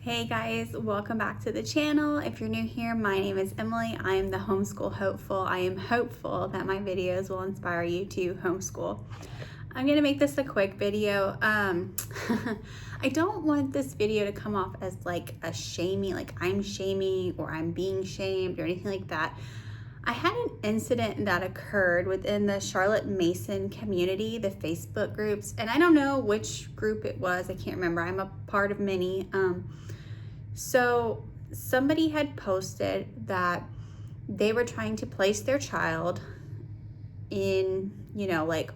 Hey guys, welcome back to the channel. If you're new here, my name is Emily. I am the homeschool hopeful. I am hopeful that my videos will inspire you to homeschool. I'm gonna make this a quick video. I don't want this video to come off as like a shaming, like I'm shaming or I'm being shamed or anything like that. I had an incident that occurred within the Charlotte Mason community, the Facebook groups, and I don't know which group it was. I can't remember. I'm a part of many. So somebody had posted that they were trying to place their child in, like,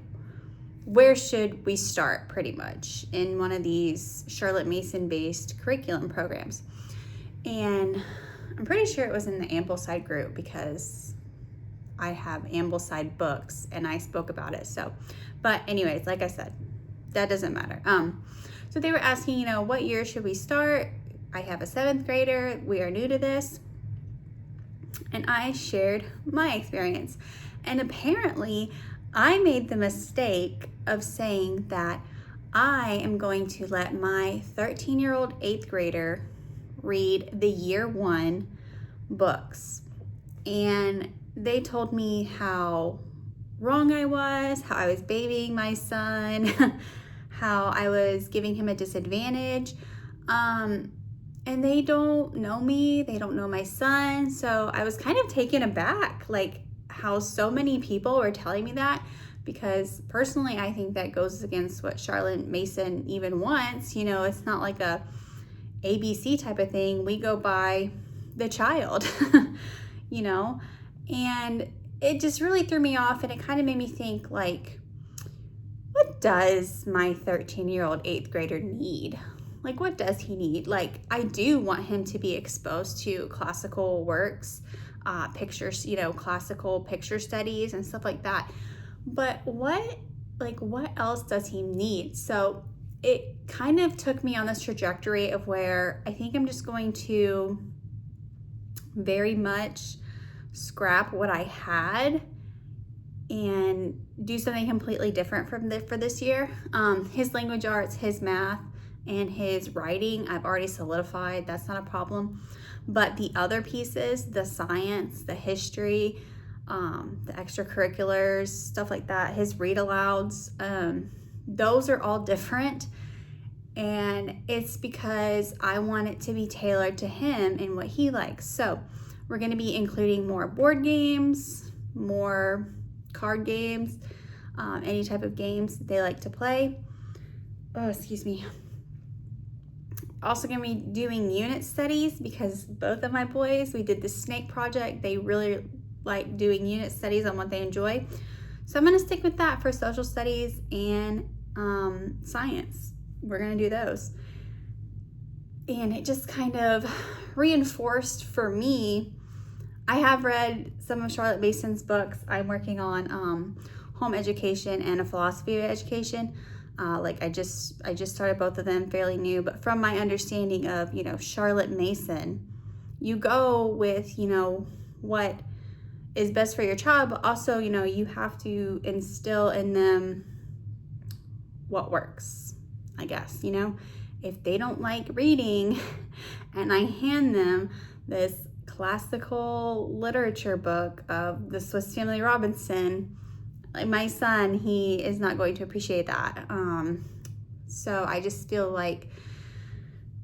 where should we start, pretty much, in one of these Charlotte Mason based curriculum programs. And I'm pretty sure it was in the Ambleside group because I have Ambleside books and I spoke about it. But anyways, like I said, that doesn't matter. So they were asking, what year should we start? I have a 7th grader. We are new to this. And I shared my experience. And apparently I made the mistake of saying that I am going to let my 13-year-old 8th grader read the year 1 books. And they told me how wrong I was, how I was babying my son, how I was giving him a disadvantage. And they don't know me, they don't know my son. So I was kind of taken aback, like how so many people were telling me that, because personally, I think that goes against what Charlotte Mason even wants. It's not like a ABC type of thing. We go by the child, and it just really threw me off. And it kind of made me think, like, what does my 13-year-old 8th grader need? Like, what does he need? Like, I do want him to be exposed to classical works, pictures, classical picture studies and stuff like that. But what else does he need? So it kind of took me on this trajectory of where I think I'm just going to very much scrap what I had and do something completely different for this year. His language arts, his math, and his writing, I've already solidified. That's not a problem. But the other pieces, the science, the history, the extracurriculars, stuff like that, his read alouds, those are all different. And it's because I want it to be tailored to him and what he likes. So we're going to be including more board games, more card games, any type of games that they like to play. Oh, excuse me. Also going to be doing unit studies because both of my boys, we did the snake project. They really like doing unit studies on what they enjoy. So I'm going to stick with that for social studies and science. We're going to do those. And it just kind of reinforced for me. I have read some of Charlotte Mason's books. I'm working on home education and a philosophy of education. I just started both of them, fairly new, but from my understanding of, Charlotte Mason, you go with, what is best for your child, but also, you have to instill in them what works, I guess. If they don't like reading and I hand them this classical literature book of the Swiss Family Robinson, like my son, he is not going to appreciate that. So I just feel like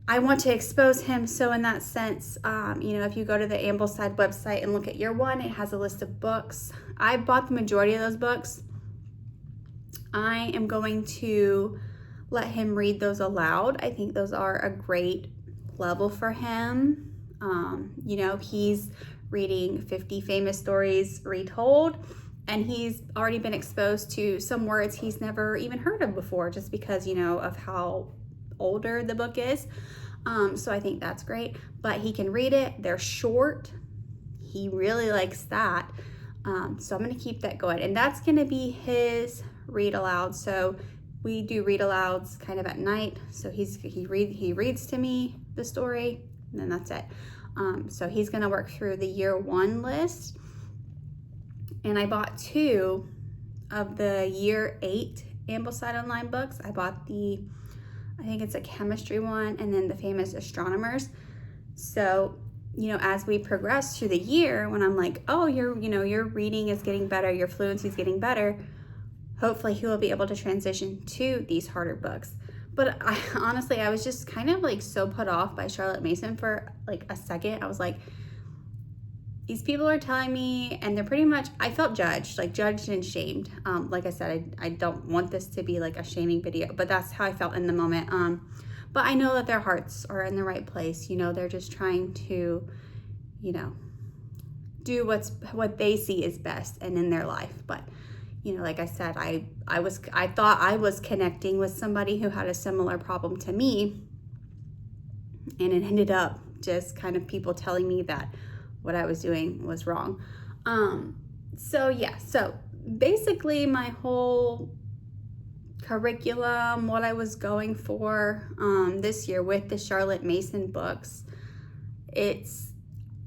I want to expose him. So in that sense, if you go to the Ambleside website and look at year 1, it has a list of books. I bought the majority of those books. I am going to let him read those aloud. I think those are a great level for him. He's reading 50 Famous Stories Retold. And he's already been exposed to some words he's never even heard of before, just because, of how older the book is. So I think that's great. But he can read it. They're short. He really likes that. So I'm going to keep that going. And that's going to be his read aloud. So we do read alouds kind of at night. So he reads to me the story, and then that's it. So he's going to work through the year 1 list. And I bought 2 of the year 8 Ambleside online books. I bought the I think it's a chemistry one, and then the famous astronomers. So, as we progress through the year, when I'm like, oh, your reading is getting better, your fluency is getting better, hopefully he will be able to transition to these harder books. But I was just kind of like so put off by Charlotte Mason for like a second. I was like, these people are telling me, and they're pretty much, I felt judged and shamed. Like I said, I don't want this to be like a shaming video, but that's how I felt in the moment. But I know that their hearts are in the right place. They're just trying to, do what they see is best and in their life. But, like I said, I thought I was connecting with somebody who had a similar problem to me, and it ended up just kind of people telling me that what I was doing was wrong. So basically my whole curriculum, what I was going for this year with the Charlotte Mason books,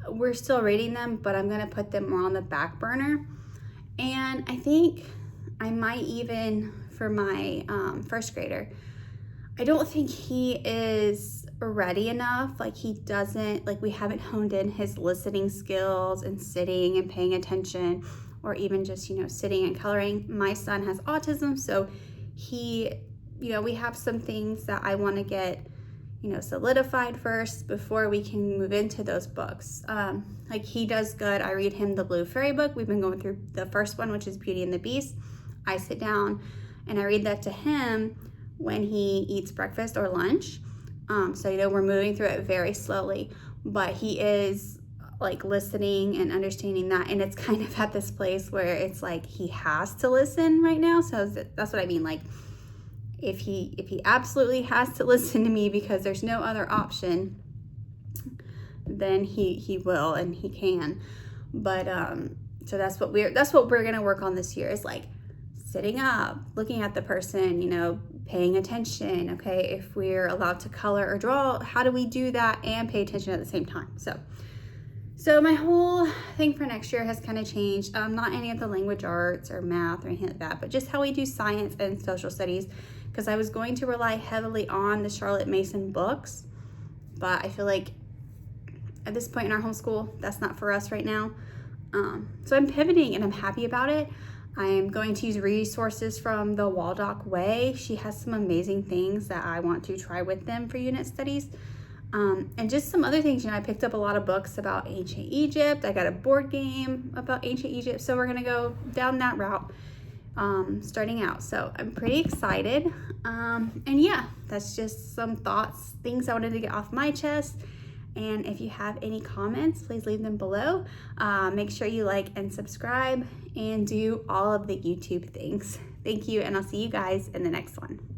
we're still reading them, but I'm going to put them more on the back burner. And I think I might even, for my first grader, I don't think he is ready enough. We haven't honed in his listening skills and sitting and paying attention, or even just, sitting and coloring. My son has autism, so we have some things that I want to get, solidified first before we can move into those books. He does good. I read him the Blue Fairy book. We've been going through the first one, which is Beauty and the Beast. I sit down and I read that to him when he eats breakfast or lunch. So, we're moving through it very slowly, but he is listening and understanding that. And it's kind of at this place where it's like he has to listen right now. So that's what I mean. If he absolutely has to listen to me because there's no other option, then he will, and he can. But so that's what we're going to work on this year, is sitting up, looking at the person, paying attention. Okay, if we're allowed to color or draw, how do we do that and pay attention at the same time? So my whole thing for next year has kind of changed. Not any of the language arts or math or anything like that, but just how we do science and social studies, because I was going to rely heavily on the Charlotte Mason books, but I feel like at this point in our homeschool, that's not for us right now. So I'm pivoting, and I'm happy about it. I am going to use resources from The Waldock Way. She has some amazing things that I want to try with them for unit studies. And just some other things. I picked up a lot of books about ancient Egypt. I got a board game about ancient Egypt. So we're going to go down that route starting out. So I'm pretty excited. And yeah, that's just some thoughts, things I wanted to get off my chest. And if you have any comments, please leave them below. Make sure you like and subscribe and do all of the YouTube things. Thank you, and I'll see you guys in the next one.